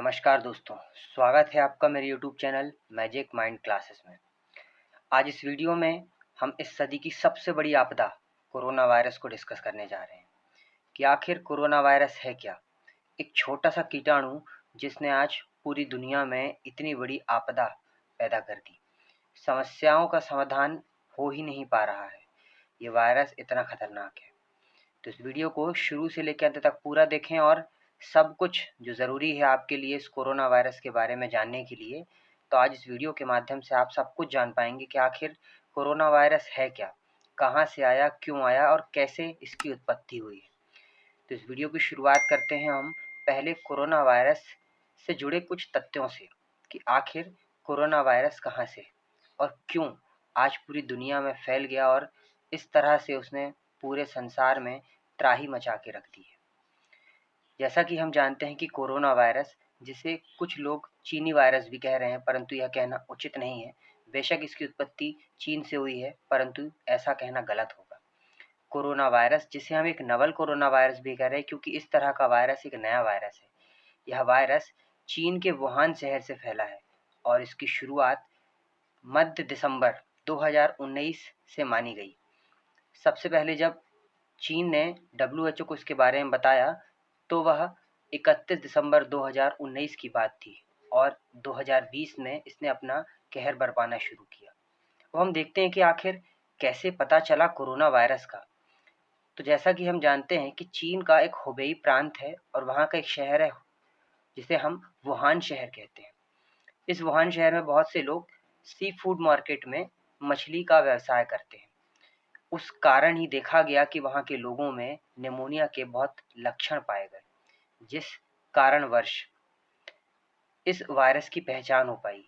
नमस्कार दोस्तों, स्वागत है आपका मेरे YouTube channel magic mind classes में। आज इस वीडियो में हम इस सदी की सबसे बड़ी आपदा कोरोना वायरस को डिस्कस करने जा रहे हैं कि आखिर कोरोना वायरस है क्या। एक छोटा सा कीटाणु जिसने आज पूरी दुनिया में इतनी बड़ी आपदा पैदा कर दी। समस्याओं का समाधान हो ही नहीं पा रहा है। ये वायरस इतना खतरनाक है। तो इस वीडियो को शुरू से लेकर अंत तक पूरा देखें और सब कुछ जो ज़रूरी है आपके लिए इस कोरोना वायरस के बारे में जानने के लिए, तो आज इस वीडियो के माध्यम से आप सब कुछ जान पाएंगे कि आखिर कोरोना वायरस है क्या, कहाँ से आया, क्यों आया और कैसे इसकी उत्पत्ति हुई है। तो इस वीडियो की शुरुआत करते हैं हम पहले कोरोना वायरस से जुड़े कुछ तथ्यों से कि आखिर कोरोना वायरस कहाँ से और क्यों आज पूरी दुनिया में फैल गया और इस तरह से उसने पूरे संसार में त्राही मचा के रख दी है। जैसा कि हम जानते हैं कि कोरोना वायरस, जिसे कुछ लोग चीनी वायरस भी कह रहे हैं, परंतु यह कहना उचित नहीं है। बेशक इसकी उत्पत्ति चीन से हुई है, परंतु ऐसा कहना गलत होगा। कोरोना वायरस, जिसे हम एक नवल कोरोना वायरस भी कह रहे हैं, क्योंकि इस तरह का वायरस एक नया वायरस है। यह वायरस चीन के वुहान शहर से फैला है और इसकी शुरुआत मध्य दिसंबर 2019 से मानी गई। सबसे पहले जब चीन ने WHO को इसके बारे में बताया तो वह 31 दिसंबर 2019 की बात थी और 2020 में इसने अपना कहर बरपाना शुरू किया। अब हम देखते हैं कि आखिर कैसे पता चला कोरोना वायरस का। तो जैसा कि हम जानते हैं कि चीन का एक हुबेई प्रांत है और वहाँ का एक शहर है जिसे हम वुहान शहर कहते हैं। इस वुहान शहर में बहुत से लोग सी फूड मार्केट में मछली का व्यवसाय करते हैं। उस कारण ही देखा गया कि वहाँ के लोगों में निमोनिया के बहुत लक्षण पाए गए, जिस कारणवश इस वायरस की पहचान हो पाई।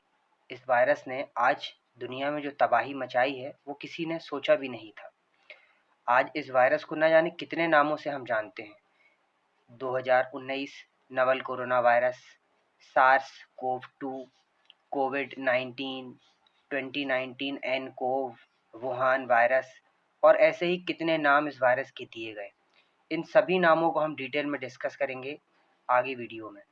इस वायरस ने आज दुनिया में जो तबाही मचाई है वो किसी ने सोचा भी नहीं था। आज इस वायरस को न जाने कितने नामों से हम जानते हैं। 2019 novel corona virus, SARS CoV 2, कोविड-19, 2019 एन कोव, वुहान वायरस और ऐसे ही कितने नाम इस वायरस के दिए गए। इन सभी नामों को हम डिटेल में डिस्कस करेंगे आगे वीडियो में।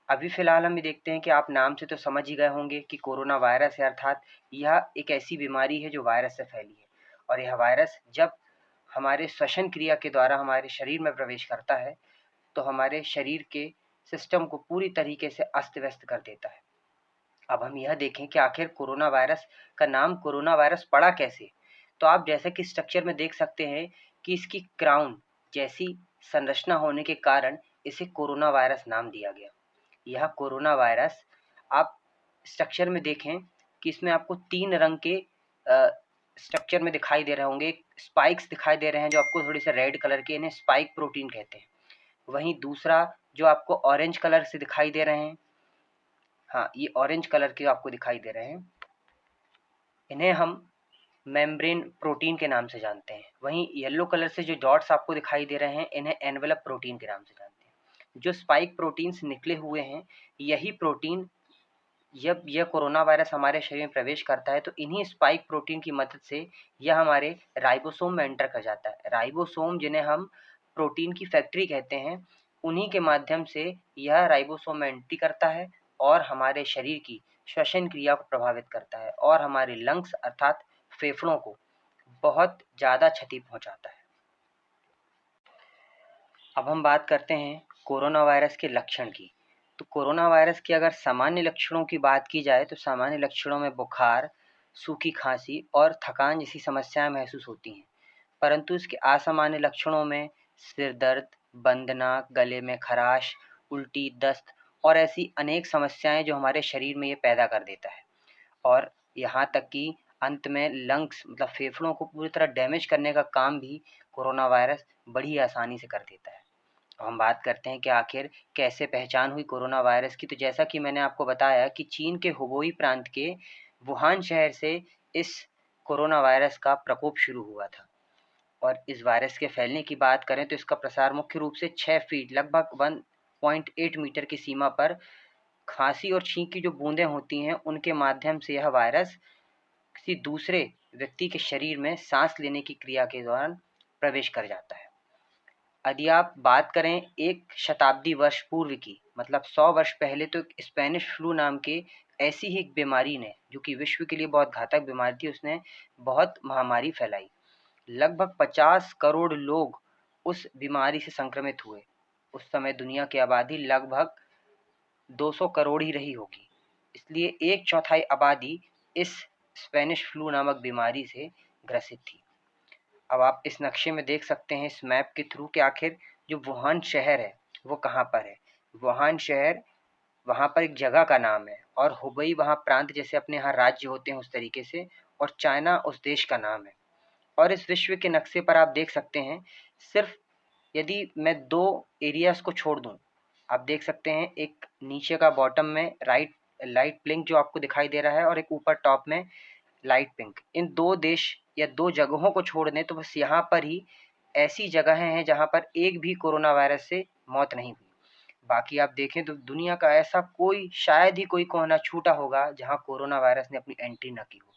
अभी फ़िलहाल हम ये देखते हैं कि आप नाम से तो समझ ही गए होंगे कि कोरोना वायरस है, अर्थात यह एक ऐसी बीमारी है जो वायरस से फैली है और यह वायरस जब हमारे श्वसन क्रिया के द्वारा हमारे शरीर में प्रवेश करता है तो हमारे शरीर के सिस्टम को पूरी तरीके से अस्त व्यस्त कर देता है। अब हम यह देखें कि आखिर कोरोना वायरस का नाम कोरोना वायरस पड़ा कैसे। तो आप जैसे कि स्ट्रक्चर में देख सकते हैं कि इसकी क्राउन जैसी संरचना होने के कारण इसे कोरोना वायरस नाम दिया गया। यह कोरोना वायरस, आप स्ट्रक्चर में देखें कि इसमें आपको 3 रंग के स्ट्रक्चर में दिखाई दे रहे होंगे। स्पाइक्स दिखाई दे रहे हैं जो आपको थोड़े से रेड कलर के, इन्हें स्पाइक प्रोटीन कहते हैं। वहीं दूसरा जो आपको ऑरेंज कलर से दिखाई दे रहे हैं, हाँ ये ऑरेंज कलर के आपको दिखाई दे रहे हैं, इन्हें हम मेम्ब्रेन प्रोटीन के नाम से जानते हैं। वहीं येलो कलर से जो डॉट्स आपको दिखाई दे रहे हैं, इन्हें एनवेलप प्रोटीन के नाम से जानते हैं। जो स्पाइक प्रोटीन्स निकले हुए हैं, यही प्रोटीन जब यह कोरोना वायरस हमारे शरीर में प्रवेश करता है तो इन्हीं स्पाइक प्रोटीन की मदद से यह हमारे राइबोसोम में एंटर कर जाता है। राइबोसोम, जिन्हें हम प्रोटीन की फैक्ट्री कहते हैं, उन्हीं के माध्यम से यह राइबोसोम में एंट्री करता है और हमारे शरीर की श्वसन क्रिया को प्रभावित करता है और हमारे लंग्स अर्थात फेफड़ों को बहुत ज़्यादा क्षति पहुंचाता है। अब हम बात करते हैं कोरोना वायरस के लक्षण की। तो कोरोना वायरस के अगर सामान्य लक्षणों की बात की जाए तो सामान्य लक्षणों में बुखार, सूखी खांसी और थकान जैसी समस्याएं महसूस होती हैं। परंतु इसके असामान्य लक्षणों में सिर दर्द, बंद नाक, गले में खराश, उल्टी, दस्त और ऐसी अनेक समस्याएं जो हमारे शरीर में ये पैदा कर देता है और यहाँ तक कि अंत में लंग्स मतलब फेफड़ों को पूरी तरह डैमेज करने का काम भी कोरोना वायरस बड़ी आसानी से कर देता है। अब हम बात करते हैं कि आखिर कैसे पहचान हुई कोरोना वायरस की। तो जैसा कि मैंने आपको बताया कि चीन के हुबेई प्रांत के वुहान शहर से इस कोरोना वायरस का प्रकोप शुरू हुआ था और इस वायरस के फैलने की बात करें तो इसका प्रसार मुख्य रूप से 6 फीट लगभग 1.8 मीटर की सीमा पर खांसी और छींक की जो बूंदें होती हैं उनके माध्यम से यह वायरस किसी दूसरे व्यक्ति के शरीर में सांस लेने की क्रिया के दौरान प्रवेश कर जाता है। यदि आप बात करें एक शताब्दी वर्ष पूर्व की, मतलब 100 वर्ष पहले, तो एक स्पेनिश फ्लू नाम के ऐसी ही एक बीमारी ने, जो कि विश्व के लिए बहुत घातक बीमारी थी, उसने बहुत महामारी फैलाई। लगभग 50 करोड़ लोग उस बीमारी से संक्रमित हुए। उस समय दुनिया की आबादी लगभग 200 करोड़ ही रही होगी, इसलिए एक चौथाई आबादी इस स्पेनिश फ्लू नामक बीमारी से ग्रसित थी। अब आप इस नक्शे में देख सकते हैं, इस मैप के थ्रू, कि आखिर जो वुहान शहर है वो कहाँ पर है। वुहान शहर, वहाँ पर एक जगह का नाम है, और हुबई वहाँ प्रांत, जैसे अपने यहाँ राज्य होते हैं उस तरीके से, और चाइना उस देश का नाम है। और इस विश्व के नक्शे पर आप देख सकते हैं, सिर्फ यदि मैं दो एरियाज को छोड़ दूं, आप देख सकते हैं एक नीचे का बॉटम में लाइट पिंक जो आपको दिखाई दे रहा है, और एक ऊपर टॉप में लाइट पिंक। इन दो देश या दो जगहों को छोड़ दें तो बस यहाँ पर ही ऐसी जगहें हैं जहाँ पर एक भी कोरोना वायरस से मौत नहीं हुई। बाकी आप देखें तो दुनिया का ऐसा कोई, शायद ही कोई कोना छूटा होगा जहाँ कोरोना वायरस ने अपनी एंट्री न की हो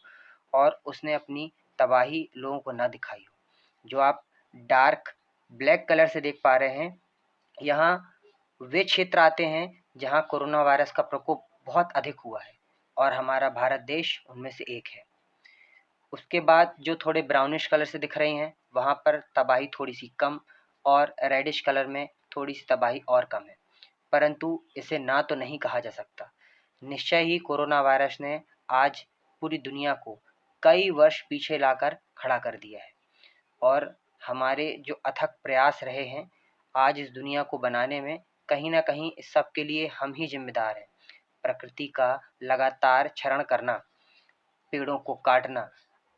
और उसने अपनी तबाही लोगों को न दिखाई हो। जो आप डार्क ब्लैक कलर से देख पा रहे हैं, यहाँ वे क्षेत्र आते हैं जहाँ कोरोना वायरस का प्रकोप बहुत अधिक हुआ है, और हमारा भारत देश उनमें से एक है। उसके बाद जो थोड़े ब्राउनिश कलर से दिख रही हैं, वहाँ पर तबाही थोड़ी सी कम, और रेडिश कलर में थोड़ी सी तबाही और कम है। परंतु इसे ना तो नहीं कहा जा सकता। निश्चय ही कोरोना वायरस ने आज पूरी दुनिया को कई वर्ष पीछे लाकर खड़ा कर दिया है, और हमारे जो अथक प्रयास रहे हैं आज इस दुनिया को बनाने में, कहीं ना कहीं इस सब के लिए हम ही जिम्मेदार हैं। प्रकृति का लगातार क्षरण करना, पेड़ों को काटना,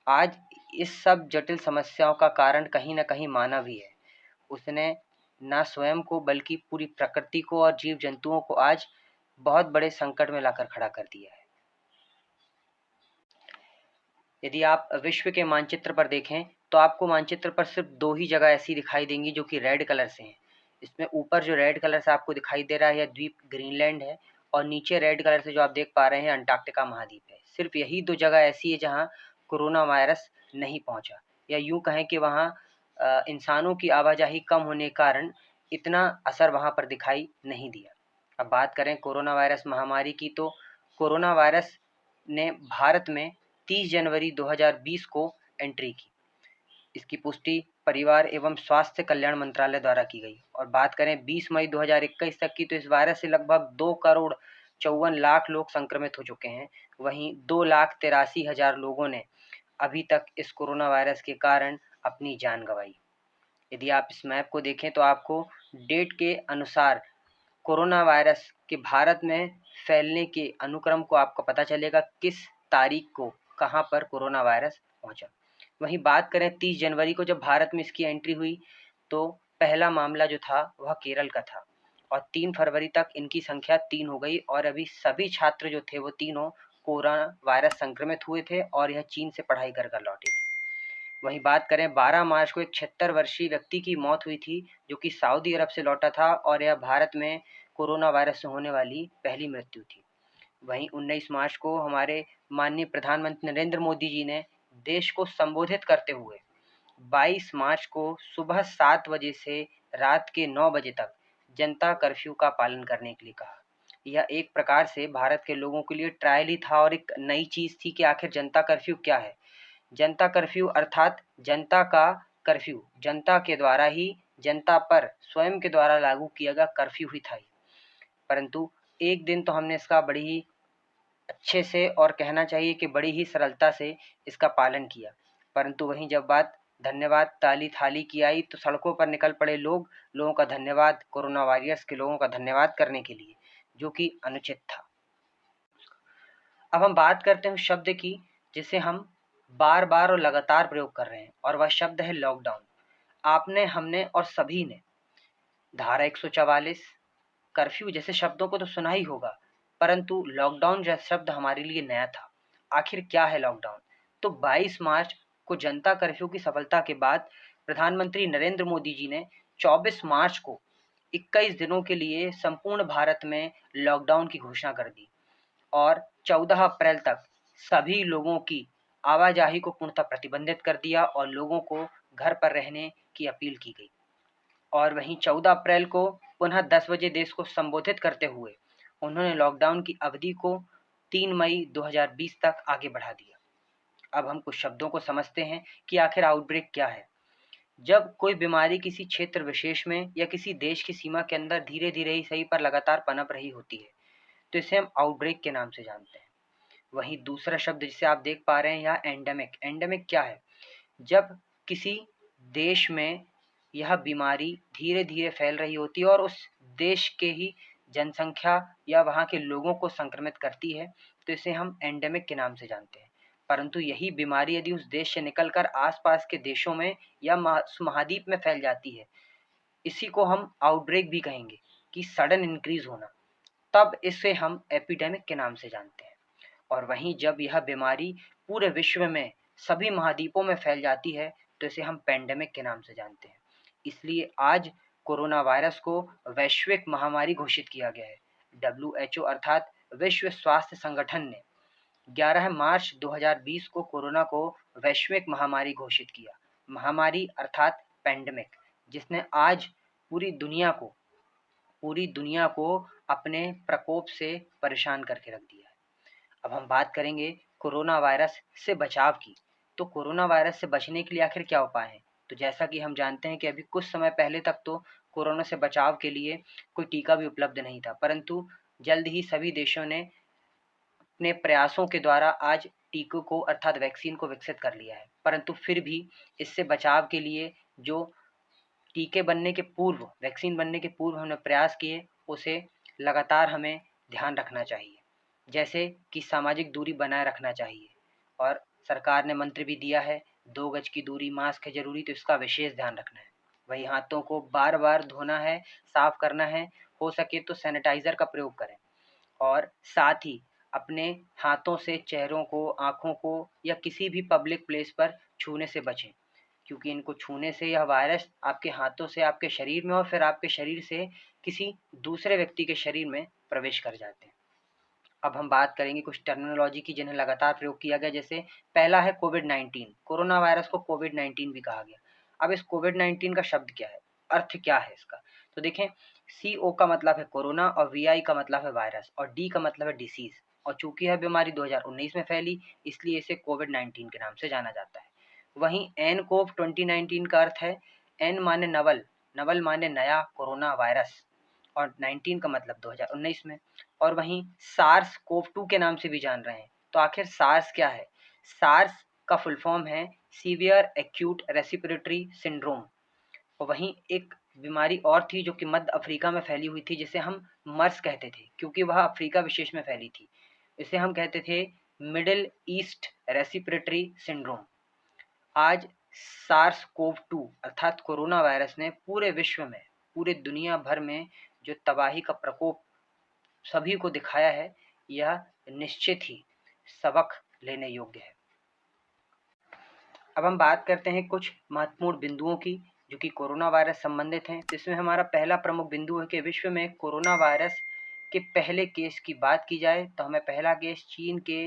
आज इस सब जटिल समस्याओं का कारण कहीं न कहीं मानव ही है। उसने ना स्वयं को बल्कि पूरी प्रकृति को और जीव जंतुओं को आज बहुत बड़े संकट में लाकर खड़ा कर दिया है। यदि आप विश्व के मानचित्र पर देखें तो आपको मानचित्र पर सिर्फ दो ही जगह ऐसी दिखाई देंगी जो कि रेड कलर से हैं। इसमें ऊपर जो रेड कलर से आपको दिखाई दे रहा है, यह द्वीप ग्रीनलैंड है, और नीचे रेड कलर से जो आप देख पा रहे हैं, अंटार्कटिका महाद्वीप है। सिर्फ यही दो जगह ऐसी है जहाँ कोरोना वायरस नहीं पहुँचा, या यूँ कहें कि वहाँ इंसानों की आवाजाही कम होने के कारण इतना असर वहाँ पर दिखाई नहीं दिया। अब बात करें कोरोना वायरस महामारी की, तो कोरोना वायरस ने भारत में 30 जनवरी 2020 को एंट्री की। इसकी पुष्टि परिवार एवं स्वास्थ्य कल्याण मंत्रालय द्वारा की गई। और बात करें 20 मई 2021 तक की, तो इस वायरस से लगभग 2,54,00,000 लोग संक्रमित हो चुके हैं। वहीं 2,83,000 लोगों ने अभी तक इस कोरोना वायरस के कारण अपनी जान गंवाई। यदि आप इस मैप को देखें तो आपको डेट के अनुसार कोरोना वायरस के भारत में फैलने के अनुक्रम को आपको पता चलेगा, किस तारीख को कहाँ पर कोरोना वायरस पहुँचा। वहीं बात करें 30 जनवरी को जब भारत में इसकी एंट्री हुई, तो पहला मामला जो था वह केरल का था, और 3 फरवरी तक इनकी संख्या 3 हो गई, और अभी सभी छात्र जो थे वो तीनों कोरोना वायरस संक्रमित हुए थे, और यह चीन से पढ़ाई कर कर लौटे थे। वहीं बात करें 12 मार्च को एक 76 वर्षीय व्यक्ति की मौत हुई थी, जो कि सऊदी अरब से लौटा था, और यह भारत में कोरोना वायरस से होने वाली पहली मृत्यु थी। वहीं 19 मार्च को हमारे माननीय प्रधानमंत्री नरेंद्र मोदी जी ने देश को संबोधित करते हुए 22 मार्च को सुबह 7 बजे से रात के 9 बजे तक जनता कर्फ्यू का पालन करने के लिए कहा। यह एक प्रकार से भारत के लोगों के लिए ट्रायल ही था, और एक नई चीज़ थी कि आखिर जनता कर्फ्यू क्या है। जनता कर्फ्यू अर्थात जनता का कर्फ्यू, जनता के द्वारा ही जनता पर स्वयं के द्वारा लागू किया गया कर्फ्यू ही था। परंतु एक दिन तो हमने इसका बड़ी ही अच्छे से, और कहना चाहिए कि बड़ी ही सरलता से इसका पालन किया। परंतु वहीं जब बात धन्यवाद ताली थाली की आई, तो सड़कों पर निकल पड़े लोग, लोगों का धन्यवाद, कोरोना वॉरियर्स के लोगों का धन्यवाद करने के लिए, जो कि अनुचित था। अब हम बात करते हैं उस शब्द की जिसे हम बार बार और लगातार प्रयोग कर रहे हैं, और वह शब्द है लॉकडाउन। आपने, हमने और सभी ने धारा 144, कर्फ्यू जैसे शब्दों को तो सुना ही होगा, परंतु लॉकडाउन जैसा शब्द हमारे लिए नया था। आखिर क्या है लॉकडाउन? तो 22 मार्च को जनता कर्फ्यू की सफलता के बाद प्रधानमंत्री नरेंद्र मोदी जी ने 24 मार्च को 21 दिनों के लिए संपूर्ण भारत में लॉकडाउन की घोषणा कर दी, और 14 अप्रैल तक सभी लोगों की आवाजाही को पूर्णतः प्रतिबंधित कर दिया, और लोगों को घर पर रहने की अपील की गई। और वहीं 14 अप्रैल को पुनः 10 बजे देश को संबोधित करते हुए उन्होंने लॉकडाउन की अवधि को 3 मई 2020 तक आगे बढ़ा दिया। अब हम कुछ शब्दों को समझते हैं कि आखिर आउटब्रेक क्या है। जब कोई बीमारी किसी क्षेत्र विशेष में या किसी देश की सीमा के अंदर धीरे धीरे ही सही पर लगातार पनप रही होती है, तो इसे हम आउटब्रेक के नाम से जानते हैं। वहीं दूसरा शब्द जिसे आप देख पा रहे हैं यहाँ एंडेमिक। एंडेमिक क्या है? जब किसी देश में यह बीमारी धीरे धीरे फैल रही होती है और उस देश के ही जनसंख्या या वहाँ के लोगों को संक्रमित करती है, तो इसे हम एंडेमिक के नाम से जानते हैं। परंतु यही बीमारी यदि उस देश से निकलकर आसपास के देशों में या महाद्वीप में फैल जाती है, इसी को हम आउटब्रेक भी कहेंगे कि सडन इंक्रीज होना, तब इसे हम एपिडेमिक के नाम से जानते हैं। और वहीं जब यह बीमारी पूरे विश्व में सभी महाद्वीपों में फैल जाती है, तो इसे हम पेंडेमिक के नाम से जानते हैं। इसलिए आज कोरोना वायरस को वैश्विक महामारी घोषित किया गया है। WHO अर्थात विश्व स्वास्थ्य संगठन ने 11 मार्च 2020 को कोरोना को वैश्विक महामारी घोषित किया। महामारी अर्थात पेंडेमिक, जिसने आज पूरी दुनिया को अपने प्रकोप से परेशान करके रख दिया है। अब हम बात करेंगे कोरोना वायरस से बचाव की। तो कोरोना वायरस से बचने के लिए आखिर क्या उपाय हैं? तो जैसा कि हम जानते हैं कि अभी कुछ समय पहले तक तो कोरोना से बचाव के लिए कोई टीका भी उपलब्ध नहीं था, परंतु जल्द ही सभी देशों ने अपने प्रयासों के द्वारा आज टीकों को अर्थात वैक्सीन को विकसित कर लिया है। परंतु फिर भी इससे बचाव के लिए जो टीके बनने के पूर्व, वैक्सीन बनने के पूर्व हमने प्रयास किए, उसे लगातार हमें ध्यान रखना चाहिए। जैसे कि सामाजिक दूरी बनाए रखना चाहिए, और सरकार ने मंत्र भी दिया है 2 गज की दूरी, मास्क है जरूरी, तो इसका विशेष ध्यान रखना है। वही हाथों को बार बार धोना है, साफ करना है, हो सके तो सैनिटाइजर का प्रयोग करें। और साथ ही अपने हाथों से चेहरों को, आँखों को या किसी भी पब्लिक प्लेस पर छूने से बचें, क्योंकि इनको छूने से यह वायरस आपके हाथों से आपके शरीर में और फिर आपके शरीर से किसी दूसरे व्यक्ति के शरीर में प्रवेश कर जाते हैं। अब हम बात करेंगे कुछ टर्मिनोलॉजी की जिन्हें लगातार प्रयोग किया गया। जैसे पहला है कोविड-19। कोरोना वायरस को कोविड-19 भी कहा गया। अब इस कोविड-19 का शब्द क्या है, अर्थ क्या है इसका? तो देखें, CO का मतलब है कोरोना और VI का मतलब है वायरस और D का मतलब है डिसीज। और चूंकि यह बीमारी 2019 में फैली, इसलिए इसे कोविड-19 के नाम से जाना जाता है। वहीं nCoV 2019 का अर्थ है, N माने नवल, नवल माने नया कोरोना वायरस, और 19 का मतलब 2019 में। और वहीं सार्स कोव 2 के नाम से भी जान रहे हैं। तो आखिर सार्स क्या है? सार्स का फुल फॉर्म है सीवियर एक्यूट रेस्पिरेटरी सिंड्रोम। और वहीं एक बीमारी और थी जो कि मध्य अफ्रीका में फैली हुई थी, जिसे हम मर्स कहते थे, क्योंकि वह अफ्रीका विशेष में फैली थी। इसे हम कहते थे मिडिल ईस्ट रेस्पिरेटरी सिंड्रोम। आज सार्स कोव 2 अर्थात कोरोना वायरस ने पूरे विश्व में, पूरे दुनिया भर में जो तबाही का प्रकोप सभी को दिखाया है, यह निश्चित ही सबक लेने योग्य है। अब हम बात करते हैं कुछ महत्वपूर्ण बिंदुओं की जो कि कोरोना वायरस संबंधित हैं। तो इसमें हमारा पहला प्रमुख बिंदु है कि विश्व में कोरोना वायरस के पहले केस की बात की जाए तो हमें पहला केस चीन के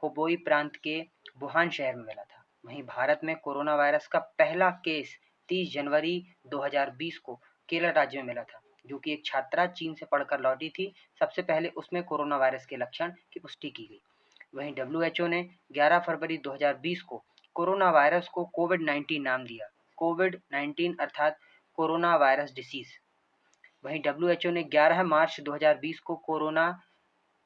हुबेई प्रांत के वुहान शहर में मिला था। वहीं भारत में कोरोना वायरस का पहला केस 30 जनवरी 2020 को केरल राज्य में मिला था, जो कि एक छात्रा चीन से पढ़कर लौटी थी। सबसे पहले उसमें कोरोना वायरस के लक्षण की पुष्टि की गई। वहीं WHO ने 11 फरवरी 2020 को कोरोना वायरस को कोविड-19 नाम दिया। कोविड-19 अर्थात कोरोना वायरस डिसीज। वहीं WHO ने 11 मार्च 2020 को कोरोना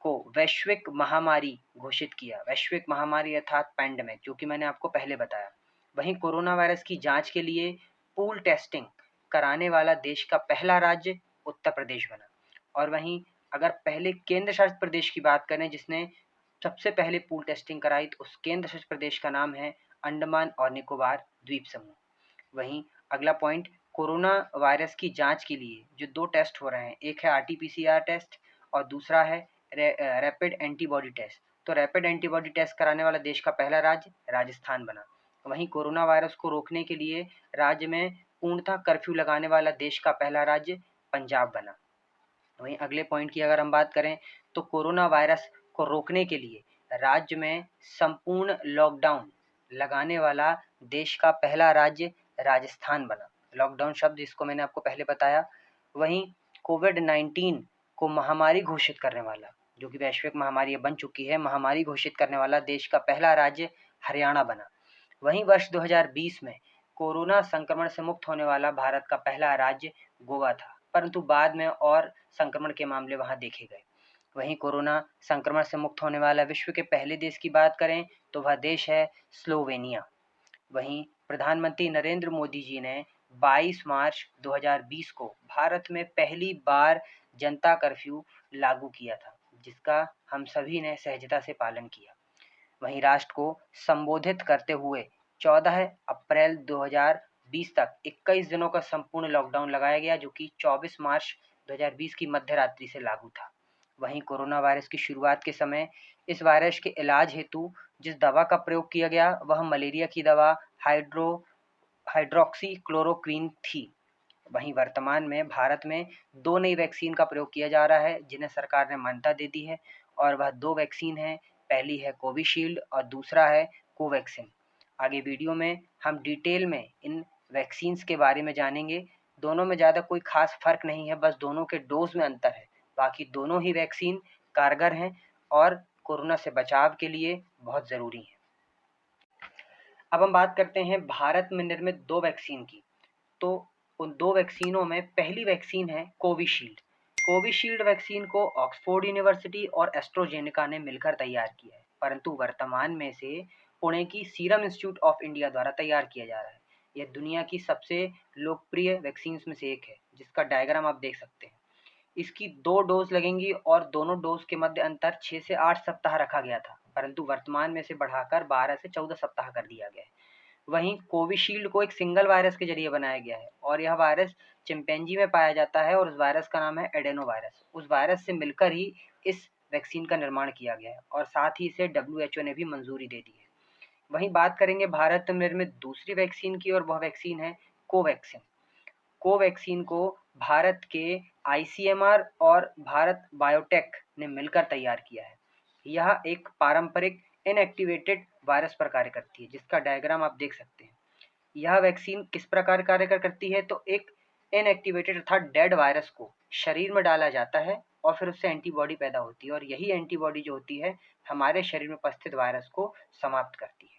को वैश्विक महामारी घोषित किया। वैश्विक महामारी अर्थात पैंडेमिक, जो कि मैंने आपको पहले बताया। वहीं कोरोना वायरस की जांच के लिए पूल टेस्टिंग कराने वाला देश का पहला राज्य उत्तर प्रदेश बना। और वहीं अगर पहले केंद्र शासित प्रदेश की बात करें जिसने सबसे पहले पूल टेस्टिंग कराई, तो उस केंद्र शासित प्रदेश का नाम है अंडमान और निकोबार द्वीप समूह। वहीं अगला पॉइंट, कोरोना वायरस की जांच के लिए जो 2 टेस्ट हो रहे हैं, एक है RT-PCR टेस्ट और दूसरा है रैपिड एंटीबॉडी टेस्ट। तो रैपिड एंटीबॉडी टेस्ट कराने वाला देश का पहला राज्य राजस्थान बना। वहीं कोरोना वायरस को रोकने के लिए राज्य में पूर्णतः कर्फ्यू लगाने वाला देश का पहला राज्य पंजाब बना। वहीं अगले पॉइंट की अगर हम बात करें तो कोरोना वायरस को रोकने के लिए राज्य में संपूर्ण लॉकडाउन लगाने वाला देश का पहला राज्य राजस्थान बना। लॉकडाउन शब्द जिसको मैंने आपको पहले बताया। वहीं कोविड-19 को महामारी घोषित करने वाला, जो कि वैश्विक महामारी बन चुकी है, महामारी घोषित करने वाला देश का पहला राज्य हरियाणा बना। वहीं वर्ष 2020 में कोरोना संक्रमण से मुक्त होने वाला भारत का पहला राज्य गोवा था, परंतु बाद में और संक्रमण के मामले वहां देखे गए। वहीं कोरोना संक्रमण से मुक्त होने वाला विश्व के पहले देश की बात करें तो वह देश है स्लोवेनिया। वहीं प्रधानमंत्री नरेंद्र मोदी जी ने 22 मार्च 2020 को भारत में पहली बार जनता कर्फ्यू लागू किया था, जिसका हम सभी ने सहजता से पालन किया। वहीं राष्ट्र को संबोधित करते हुए 14 अप्रैल 2020 तक 21 दिनों का संपूर्ण लॉकडाउन लगाया गया, जो कि 24 मार्च 2020 की मध्य रात्रि से लागू था। वहीं कोरोना वायरस की शुरुआत के समय इस वायरस के इलाज हेतु जिस दवा का प्रयोग किया गया वह मलेरिया की दवा हाइड्रोक्सीक्लोरोक्वीन थी। वहीं वर्तमान में भारत में 2 नई वैक्सीन का प्रयोग किया जा रहा है, जिन्हें सरकार ने मान्यता दे दी है, और वह 2 वैक्सीन हैं। पहली है कोविशील्ड और दूसरा है कोवैक्सीन। आगे वीडियो में हम डिटेल में इन वैक्सीन्स के बारे में जानेंगे। दोनों में ज़्यादा कोई खास फर्क नहीं है, बस दोनों के डोज में अंतर है। बाकी दोनों ही वैक्सीन कारगर हैं और कोरोना से बचाव के लिए बहुत ज़रूरी हैं। अब हम बात करते हैं भारत में निर्मित 2 वैक्सीन की। तो उन 2 वैक्सीनों में पहली वैक्सीन है कोविशील्ड। कोविशील्ड वैक्सीन को ऑक्सफोर्ड यूनिवर्सिटी और एस्ट्रोजेनेका ने मिलकर तैयार किया है, परंतु वर्तमान में से पुणे की सीरम इंस्टीट्यूट ऑफ इंडिया द्वारा तैयार किया जा रहा है। यह दुनिया की सबसे लोकप्रिय वैक्सीन में से एक है, जिसका डायग्राम आप देख सकते हैं। इसकी 2 डोज लगेंगी और दोनों डोज के मध्य अंतर 6 से 8 सप्ताह रखा गया था, परंतु वर्तमान में से बढ़ाकर 12 से 14 सप्ताह कर दिया गया है। वहीं कोविशील्ड को एक सिंगल वायरस के जरिए बनाया गया है और यह वायरस चिंपैंजी में पाया जाता है और उस वायरस का नाम है एडेनो वायरस। उस वायरस से मिलकर ही इस वैक्सीन का निर्माण किया गया है और साथ ही इसे WHO ने भी मंजूरी दे दी है। वहीं बात करेंगे भारत में निर्मित दूसरी वैक्सीन की, और वह वैक्सीन है कोवैक्सीन। कोवैक्सीन को भारत के ICMR और भारत बायोटेक ने मिलकर तैयार किया है। यह एक पारंपरिक इनएक्टिवेटेड वायरस पर कार्य करती है, जिसका डायग्राम आप देख सकते हैं। यह वैक्सीन किस प्रकार कार्य करती है, तो एक इनएक्टिवेटेड अर्थात डेड वायरस को शरीर में डाला जाता है और फिर उससे एंटीबॉडी पैदा होती है, और यही एंटीबॉडी जो होती है हमारे शरीर में उपस्थित वायरस को समाप्त करती है।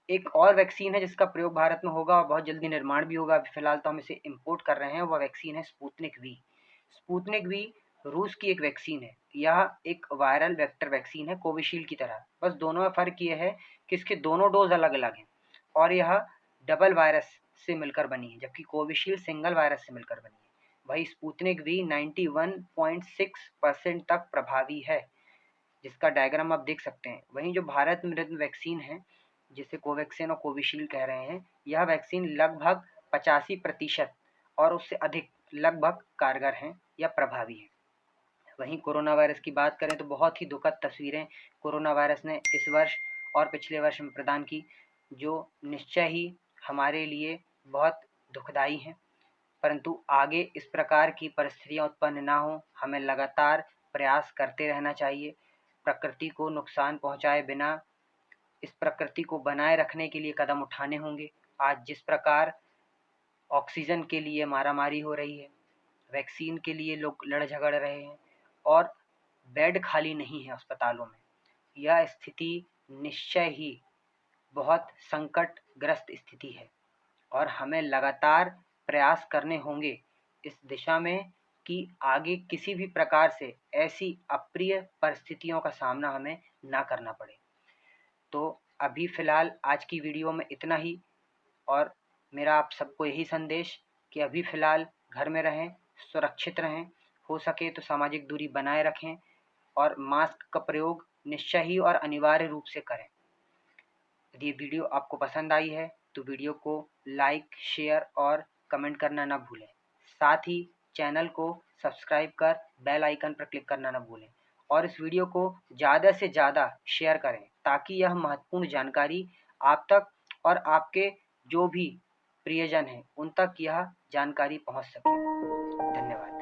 एक और वैक्सीन है जिसका प्रयोग भारत में होगा और बहुत जल्दी निर्माण भी होगा। अभी फिलहाल तो हम इसे इंपोर्ट कर रहे हैं। वह वैक्सीन है स्पुतनिक वी। स्पुतनिक वी रूस की एक वैक्सीन है। यह एक वायरल वेक्टर वैक्सीन है कोविशील्ड की तरह, बस दोनों में फ़र्क ये है कि इसके दोनों डोज अलग अलग हैं और यह डबल वायरस से मिलकर बनी है, जबकि कोविशील्ड सिंगल वायरस से मिलकर बनी है। वही स्पुतनिक वी 91.6% तक प्रभावी है, जिसका डायग्राम आप देख सकते हैं। वहीं जो भारत में निर्मित वैक्सीन है, जिसे कोवैक्सीन और कोविशील्ड कह रहे हैं, यह वैक्सीन लगभग 85% और उससे अधिक लगभग कारगर हैं या प्रभावी हैं। वहीं कोरोना वायरस की बात करें तो बहुत ही दुखद तस्वीरें कोरोना वायरस ने इस वर्ष और पिछले वर्ष में प्रदान की, जो निश्चय ही हमारे लिए बहुत दुखदाई हैं। परंतु आगे इस प्रकार की परिस्थितियां उत्पन्न ना हो, हमें लगातार प्रयास करते रहना चाहिए। प्रकृति को नुकसान पहुंचाए बिना इस प्रकृति को बनाए रखने के लिए कदम उठाने होंगे। आज जिस प्रकार ऑक्सीजन के लिए मारामारी हो रही है, वैक्सीन के लिए लोग लड़ झगड़ रहे हैं और बेड खाली नहीं है अस्पतालों में, यह स्थिति निश्चय ही बहुत संकटग्रस्त स्थिति है और हमें लगातार प्रयास करने होंगे इस दिशा में कि आगे किसी भी प्रकार से ऐसी अप्रिय परिस्थितियों का सामना हमें ना करना पड़े। तो अभी फ़िलहाल आज की वीडियो में इतना ही, और मेरा आप सबको यही संदेश कि अभी फ़िलहाल घर में रहें, सुरक्षित रहें, हो सके तो सामाजिक दूरी बनाए रखें और मास्क का प्रयोग निश्चय ही और अनिवार्य रूप से करें। यदि ये वीडियो आपको पसंद आई है तो वीडियो को लाइक, शेयर और कमेंट करना ना भूलें। साथ ही चैनल को सब्सक्राइब कर बेल आइकन पर क्लिक करना ना भूलें और इस वीडियो को ज़्यादा से ज़्यादा शेयर करें, ताकि यह महत्वपूर्ण जानकारी आप तक और आपके जो भी प्रियजन हैं उन तक यह जानकारी पहुंच सके। धन्यवाद।